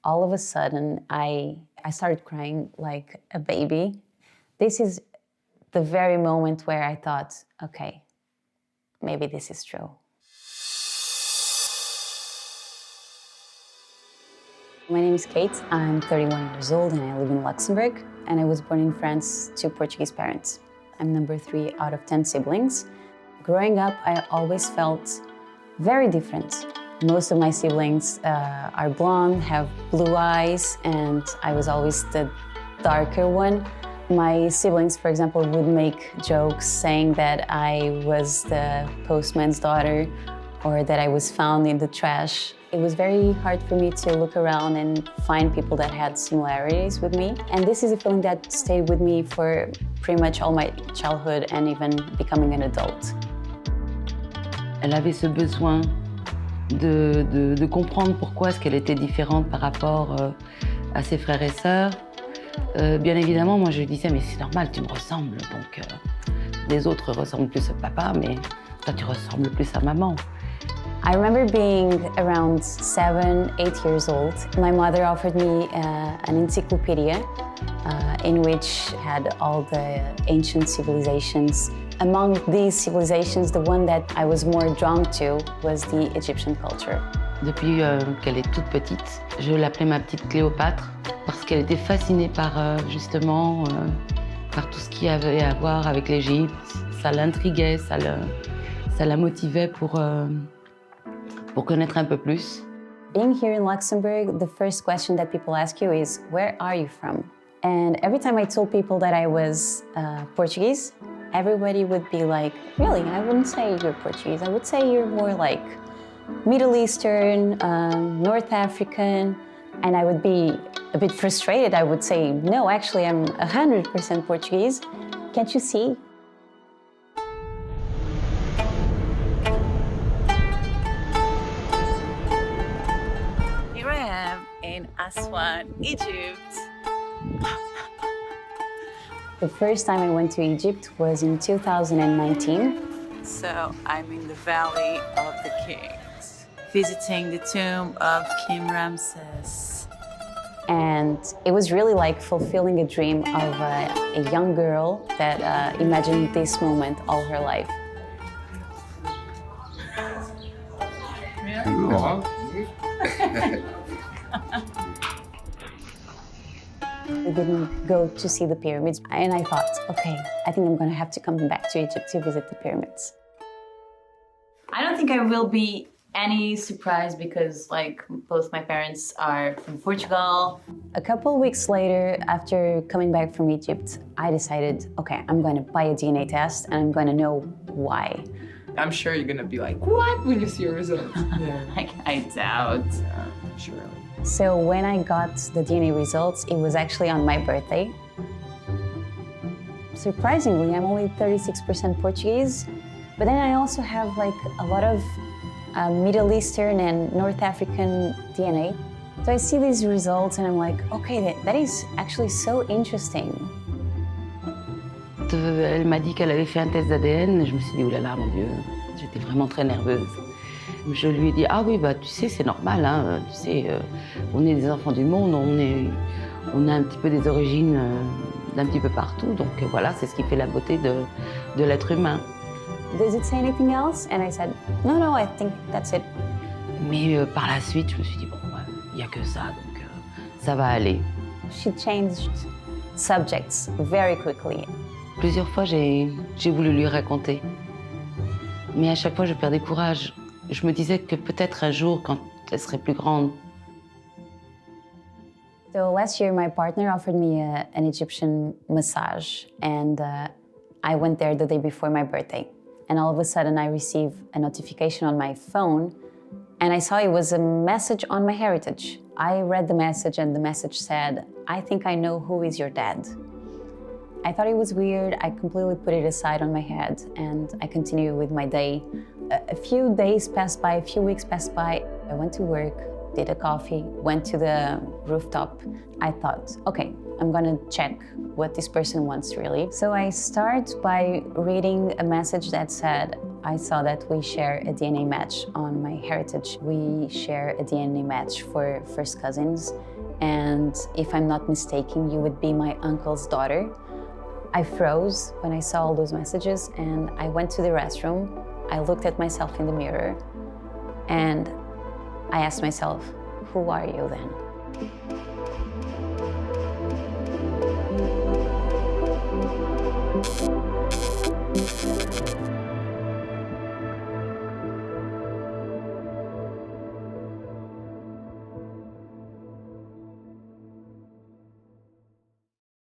all of a sudden, I started crying like a baby. This is the very moment where I thought, okay, maybe this is true. My name is Kate. I'm 31 years old and I live in Luxembourg. And I was born in France to Portuguese parents. I'm number 3 out of 10 siblings. Growing up, I always felt very different. Most of my siblings are blonde, have blue eyes, and I was always the darker one. My siblings, for example, would make jokes saying that I was the postman's daughter or that I was found in the trash. It was very hard for me to look around and find people that had similarities with me. And this is a feeling that stayed with me for pretty much all my childhood and even becoming an adult. Elle avait ce besoin de comprendre pourquoi est-ce qu'elle était différente par rapport à ses frères et sœurs. Bien évidemment, moi je lui disais, mais c'est normal, tu me ressembles, donc les autres ressemblent plus à papa, mais toi tu ressembles plus à maman. I remember being around 7, 8 years old. My mother offered me an encyclopedia in which had all the ancient civilizations. Among these civilizations, the one that I was more drawn to was the Egyptian culture. Depuis qu'elle est toute petite, je l'appelais ma petite Cléopâtre parce qu'elle était fascinée par justement par tout ce qui avait à voir avec l'Égypte. Ça l'intriguait, ça la motivait pour connaître un peu plus. Being here in Luxembourg, the first question that people ask you is, where are you from? And every time I told people that I was Portuguese, everybody would be like, really? I wouldn't say you're Portuguese. I would say you're more like Middle Eastern, North African. And I would be a bit frustrated. I would say, no, actually, I'm 100% Portuguese. Can't you see? In Aswan, Egypt. The first time I went to Egypt was in 2019. So I'm in the Valley of the Kings, visiting the tomb of King Ramses. And it was really like fulfilling a dream of a young girl that imagined this moment all her life. We didn't go to see the pyramids, and I thought, okay, I think I'm gonna have to come back to Egypt to visit the pyramids. I don't think I will be any surprise because like both my parents are from Portugal. A couple weeks later, after coming back from Egypt, I decided, okay, I'm gonna buy a DNA test and I'm gonna know why. I'm sure you're gonna be like, what, when you see your results? Yeah. I doubt. Surely. So when I got the DNA results, it was actually on my birthday. Surprisingly, I'm only 36% Portuguese, but then I also have like a lot of Middle Eastern and North African DNA. So I see these results and I'm like, okay, that is actually so interesting. Elle m'a dit qu'elle avait fait un test d'ADN et je me suis dit, oh là là, mon Dieu, j'étais vraiment très nerveuse. Je lui ai dit, ah oui, bah tu sais, c'est normal, hein, tu sais, on est des enfants du monde, on a un petit peu des origines d'un petit peu partout, donc voilà, c'est ce qui fait la beauté de l'être humain. Does it say anything else? And I said, no, I think that's it. Mais par la suite, je me suis dit, bon, il n'y a que ça, donc ça va aller. She changed subjects very quickly. Plusieurs fois, j'ai voulu lui raconter. Mais à chaque fois, je perdais courage. Je me disais que peut-être un jour, quand elle serait plus grande. So last year, my partner offered me an Egyptian massage, and I went there the day before my birthday. And all of a sudden, I received a notification on my phone, and I saw it was a message on MyHeritage. I read the message, and the message said, I think I know who is your dad. I thought it was weird. I completely put it aside on my head, and I continued with my day. A few days passed by, a few weeks passed by. I went to work. did a coffee, went to the rooftop. I thought, okay, I'm gonna check what this person wants really. So I start by reading a message that said, I saw that we share a DNA match on MyHeritage. We share a DNA match for first cousins. And if I'm not mistaken, you would be my uncle's daughter. I froze when I saw all those messages, and I went to the restroom. I looked at myself in the mirror, and I asked myself, who are you then?